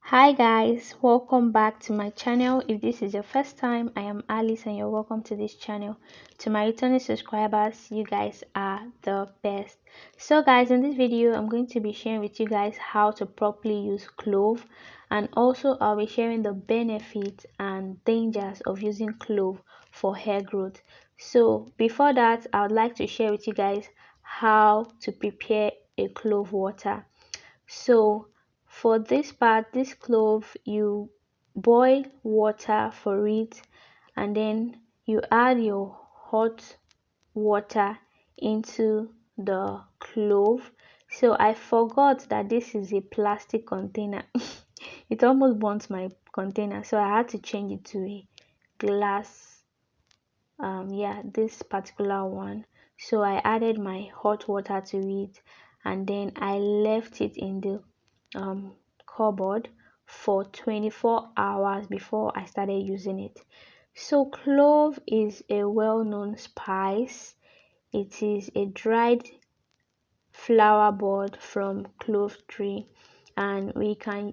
Hi guys, welcome back to my channel. If this is your first time, I am Alice and you're welcome to this channel. To my returning subscribers, you guys are the best. So guys, in this video I'm going to be sharing with you guys how to properly use clove, and also I'll be sharing the benefits and dangers of using clove for hair growth. So before that, I would like to share with you guys how to prepare a clove water. So for this part, this clove, you boil water for it, and then you add your hot water into the clove. So I forgot that this is a plastic container. It almost burnt my container, so I had to change it to a glass. Yeah, this particular one. So I added my hot water to it, and then I left it in the cupboard for 24 hours before I started using it. So clove is a well-known spice. It is a dried flower bud from clove tree, and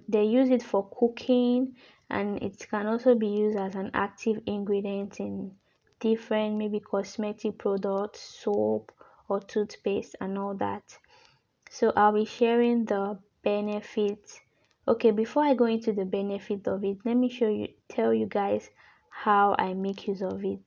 they use it for cooking, and it can also be used as an active ingredient in different maybe cosmetic products, soap or toothpaste and all that. So I'll be sharing the benefits. Okay, before I go into the benefit of it, let me tell you guys how I make use of it,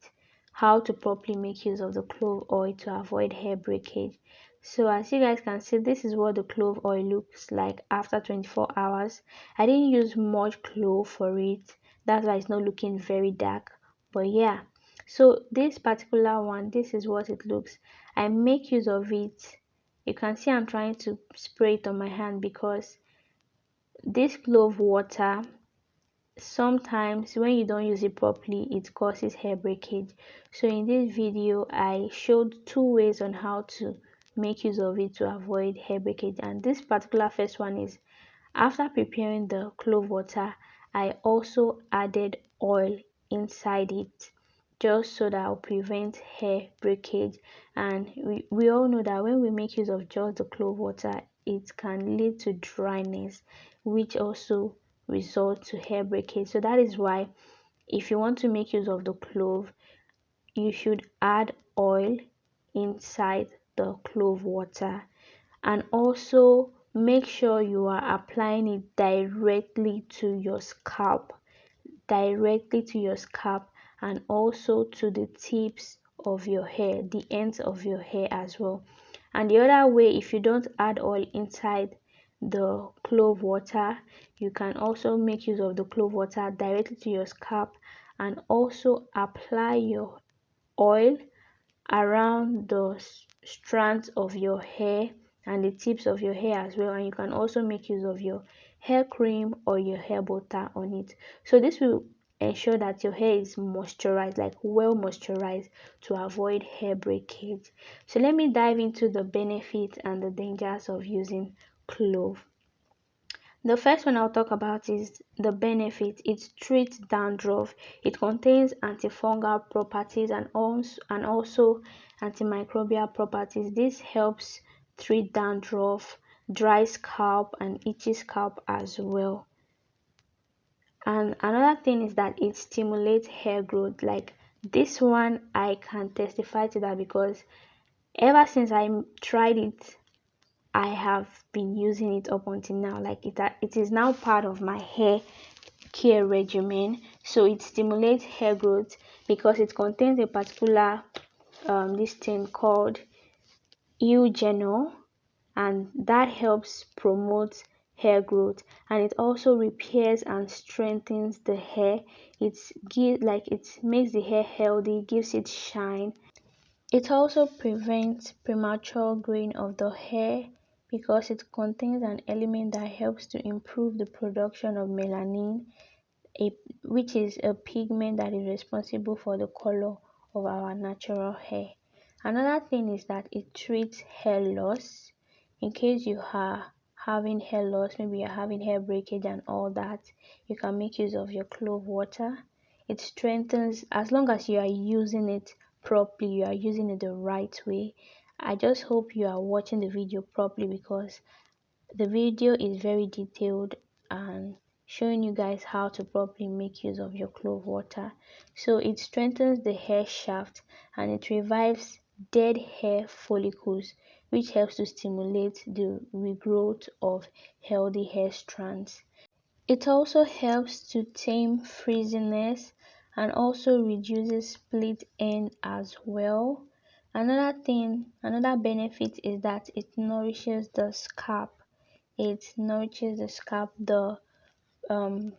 how to properly make use of the clove oil to avoid hair breakage. So as you guys can see, this is what the clove oil looks like after 24 hours. I didn't use much clove for it, that's why it's not looking very dark. But yeah, so this particular one, this is what it looks. I make use of it. You can see I'm trying to spray it on my hand because this clove water, sometimes when you don't use it properly, it causes hair breakage. So in this video I showed two ways on how to make use of it to avoid hair breakage, and this particular first one is after preparing the clove water, I also added oil inside it just so that will prevent hair breakage. And we all know that when we make use of just the clove water, it can lead to dryness, which also results to hair breakage. So that is why if you want to make use of the clove, you should add oil inside the clove water, and also make sure you are applying it directly to your scalp, and also to the tips of your hair, the ends of your hair as well. And the other way, if you don't add oil inside the clove water, you can also make use of the clove water directly to your scalp, and also apply your oil around the strands of your hair and the tips of your hair as well. And you can also make use of your hair cream or your hair butter on it. So this will ensure that your hair is moisturized, like well moisturized, to avoid hair breakage. So let me dive into the benefits and the dangers of using clove. The first one I'll talk about is the benefit. It treats dandruff. It contains antifungal properties and also antimicrobial properties. This helps treat dandruff, dry scalp, and itchy scalp as well. And another thing is that it stimulates hair growth. Like this one, I can testify to that because ever since I tried it, I have been using it up until now. Like it is now part of my hair care regimen. So it stimulates hair growth because it contains a particular this thing called eugenol, and that helps promote hair growth, and it also repairs and strengthens the hair. It makes the hair healthy, gives it shine. It also prevents premature graying of the hair because it contains an element that helps to improve the production of melanin, which is a pigment that is responsible for the color of our natural hair. Another thing is that it treats hair loss. In case you are having hair loss, maybe you're having hair breakage and all that, you can make use of your clove water. It strengthens, as long as you are using it properly, you are using it the right way. I just hope you are watching the video properly because the video is very detailed and showing you guys how to properly make use of your clove water. So it strengthens the hair shaft and it revives dead hair follicles, which helps to stimulate the regrowth of healthy hair strands. It also helps to tame frizziness and also reduces split end as well. Another benefit is that it nourishes the scalp. It nourishes the scalp. The um,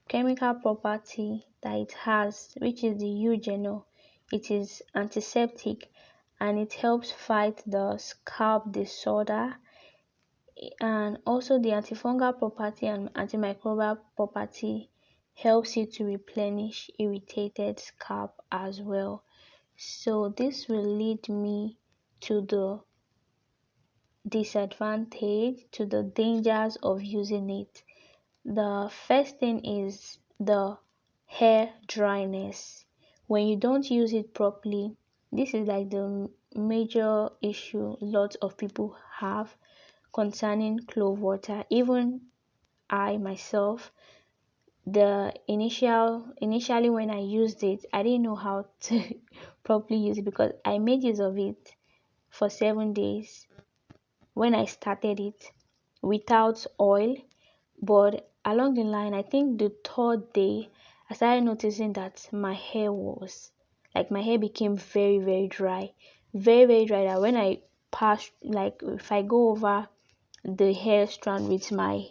chemical property that it has, which is the eugenol, it is antiseptic and it helps fight the scalp disorder, and also the antifungal property and antimicrobial property helps you to replenish irritated scalp as well. So this will lead me to the disadvantage, to the dangers of using it. The first thing is the hair dryness. When you don't use it properly, this is like the major issue lots of people have concerning clove water. Even I myself, the initially when I used it, I didn't know how to properly use it because I made use of it for 7 days when I started it without oil. But along the line, I think the third day, I started noticing that my hair became very dry, very dry. That when I pass, like if I go over the hair strand with my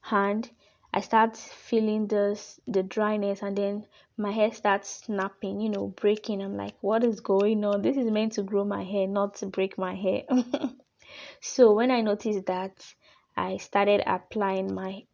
hand, I start feeling the dryness, and then my hair starts snapping, breaking. I'm like, what is going on? This is meant to grow my hair, not to break my hair. So when I noticed that, I started applying my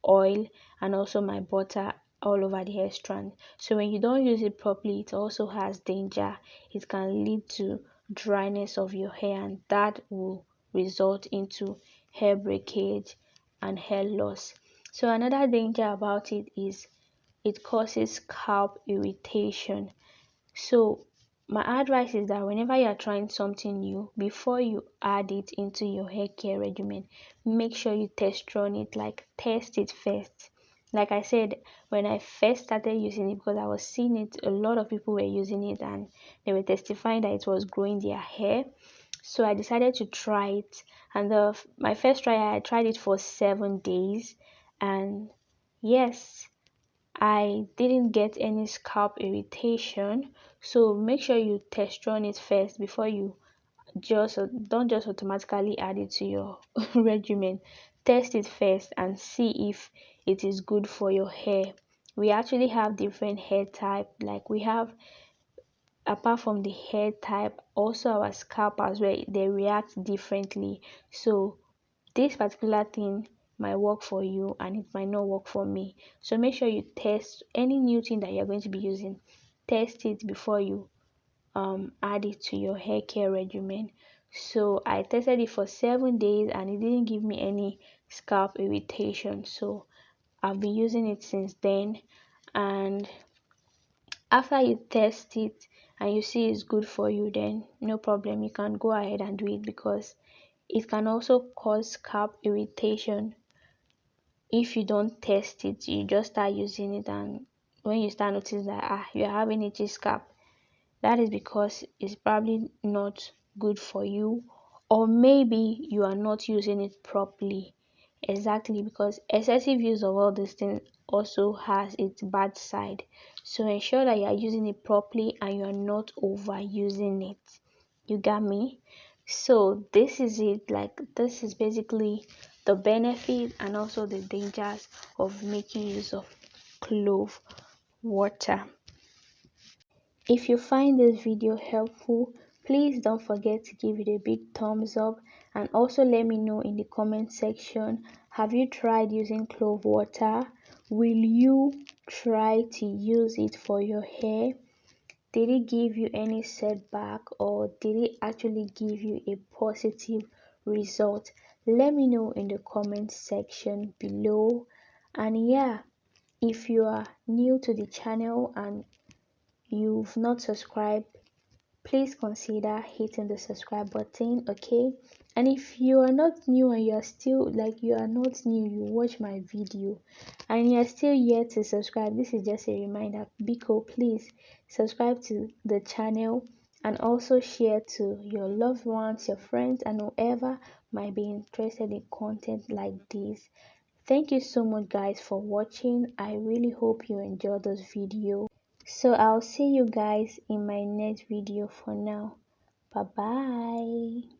oil and also my butter all over the hair strand. So when you don't use it properly, it also has danger. It can lead to dryness of your hair, and that will result into hair breakage and hair loss. So another danger about it is it causes scalp irritation. So my advice is that whenever you are trying something new, before you add it into your hair care regimen, make sure you test run it, like test it first. Like I said, when I first started using it, because I was seeing it, a lot of people were using it and they were testifying that it was growing their hair. So I decided to try it, and my first try, I tried it for 7 days, and yes, I didn't get any scalp irritation. So make sure you test run it first before you don't just automatically add it to your regimen. Test it first and see if it is good for your hair. We actually have different hair type, like we have, apart from the hair type, also our scalp as well, they react differently. So this particular thing might work for you and it might not work for me. So make sure you test any new thing that you're going to be using. Test it before you add it to your hair care regimen. So I tested it for 7 days and it didn't give me any scalp irritation. So I've been using it since then. And after you test it and you see it's good for you, then no problem, you can go ahead and do it, because it can also cause scalp irritation if you don't test it. You just start using it, and when you start noticing that you're having itchy scalp, that is because it's probably not good for you, or maybe you are not using it properly. Exactly, because excessive use of all these things also has its bad side. So ensure that you are using it properly and you are not overusing it. You got me? So this is it. Like, this is basically the benefit and also the dangers of making use of clove water. If you find this video helpful, please don't forget to give it a big thumbs up, and also let me know in the comment section, have you tried using clove water? Will you try to use it for your hair? Did it give you any setback, or did it actually give you a positive result? Let me know in the comment section below. And yeah, if you are new to the channel and you've not subscribed, please consider hitting the subscribe button, okay? And if you are not new and you are still like you are not new, you watch my video and you are still yet to subscribe, this is just a reminder. Biko, please subscribe to the channel and also share to your loved ones, your friends, and whoever might be interested in content like this. Thank you so much guys for watching. I really hope you enjoyed this video. So I'll see you guys in my next video. For now, bye bye.